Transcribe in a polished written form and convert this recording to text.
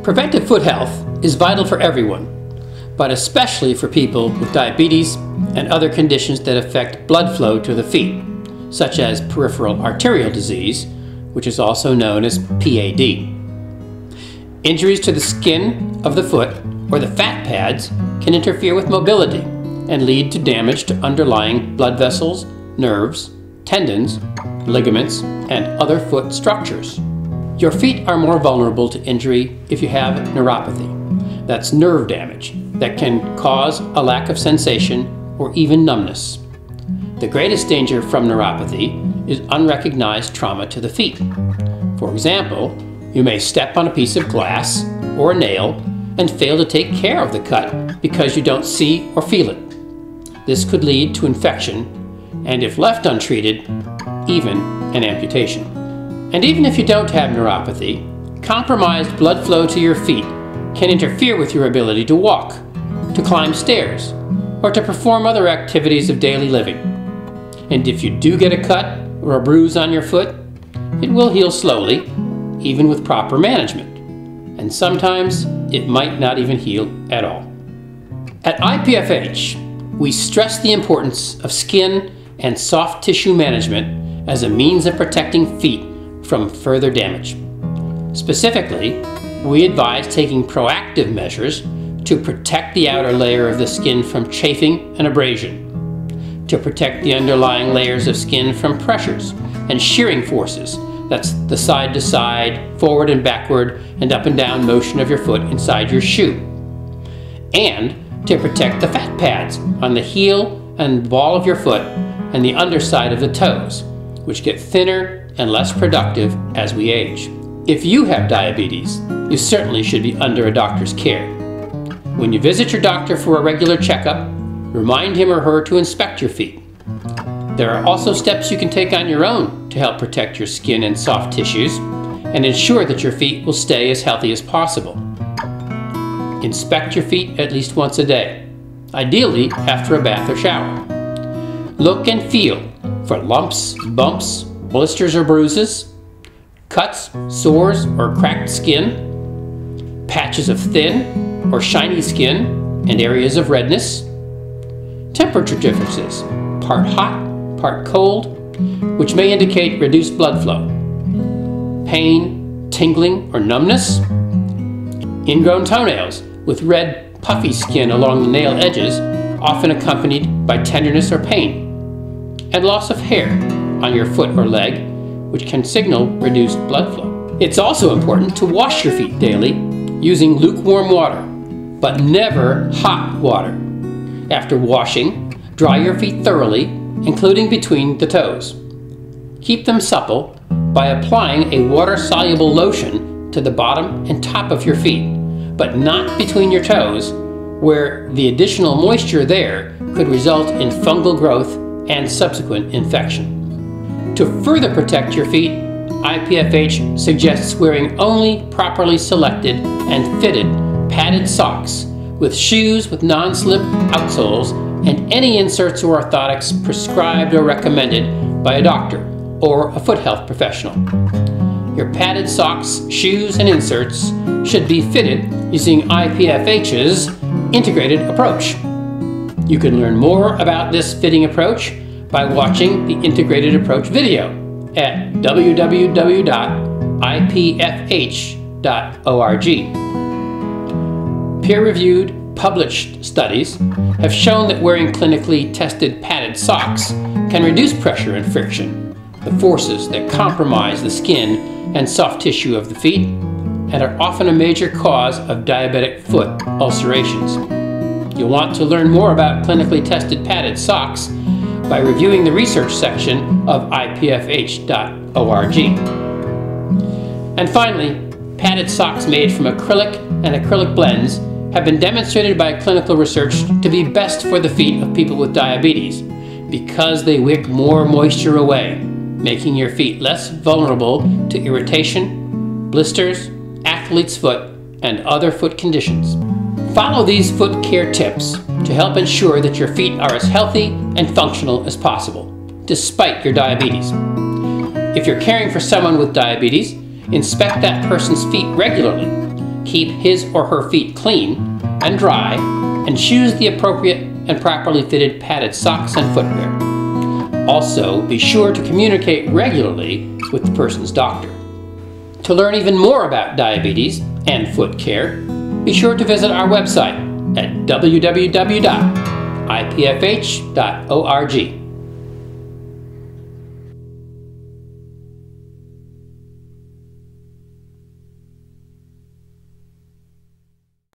Preventive foot health is vital for everyone, but especially for people with diabetes and other conditions that affect blood flow to the feet, such as peripheral arterial disease, which is also known as PAD. Injuries to the skin of the foot or the fat pads can interfere with mobility and lead to damage to underlying blood vessels, nerves, tendons, ligaments, and other foot structures. Your feet are more vulnerable to injury if you have neuropathy. That's nerve damage that can cause a lack of sensation or even numbness. The greatest danger from neuropathy is unrecognized trauma to the feet. For example, you may step on a piece of glass or a nail and fail to take care of the cut because you don't see or feel it. This could lead to infection and, if left untreated, even an amputation. And even if you don't have neuropathy, compromised blood flow to your feet can interfere with your ability to walk, to climb stairs, or to perform other activities of daily living. And if you do get a cut or a bruise on your foot, it will heal slowly, even with proper management. And sometimes it might not even heal at all. At IPFH, we stress the importance of skin and soft tissue management as a means of protecting feet from further damage. Specifically, we advise taking proactive measures to protect the outer layer of the skin from chafing and abrasion, to protect the underlying layers of skin from pressures and shearing forces, that's the side to side, forward and backward, and up and down motion of your foot inside your shoe, and to protect the fat pads on the heel and ball of your foot and the underside of the toes, which get thinner and less productive as we age. If you have diabetes, you certainly should be under a doctor's care. When you visit your doctor for a regular checkup, remind him or her to inspect your feet. There are also steps you can take on your own to help protect your skin and soft tissues and ensure that your feet will stay as healthy as possible. Inspect your feet at least once a day, ideally after a bath or shower. Look and feel for lumps, bumps, blisters or bruises, cuts, sores, or cracked skin, patches of thin or shiny skin and areas of redness, temperature differences, part hot, part cold, which may indicate reduced blood flow, pain, tingling, or numbness, ingrown toenails with red, puffy skin along the nail edges, often accompanied by tenderness or pain, and loss of hair on your foot or leg, which can signal reduced blood flow. It's also important to wash your feet daily using lukewarm water, but never hot water. After washing, dry your feet thoroughly, including between the toes. Keep them supple by applying a water-soluble lotion to the bottom and top of your feet, but not between your toes, where the additional moisture there could result in fungal growth and subsequent infection. To further protect your feet, IPFH suggests wearing only properly selected and fitted padded socks with shoes with non-slip outsoles and any inserts or orthotics prescribed or recommended by a doctor or a foot health professional. Your padded socks, shoes, and inserts should be fitted using IPFH's integrated approach. You can learn more about this fitting approach by watching the integrated approach video at www.ipfh.org. Peer-reviewed, published studies have shown that wearing clinically tested padded socks can reduce pressure and friction, the forces that compromise the skin and soft tissue of the feet, and are often a major cause of diabetic foot ulcerations. You'll want to learn more about clinically tested padded socks by reviewing the research section of ipfh.org. And finally, padded socks made from acrylic and acrylic blends have been demonstrated by clinical research to be best for the feet of people with diabetes because they wick more moisture away, making your feet less vulnerable to irritation, blisters, athlete's foot, and other foot conditions. Follow these foot care tips to help ensure that your feet are as healthy and functional as possible, despite your diabetes. If you're caring for someone with diabetes, Inspect that person's feet regularly. Keep his or her feet clean and dry, and choose the appropriate and properly fitted padded socks and footwear. Also, be sure to communicate regularly with the person's doctor. To learn even more about diabetes and foot care, be sure to visit our website at www.ipfh.org.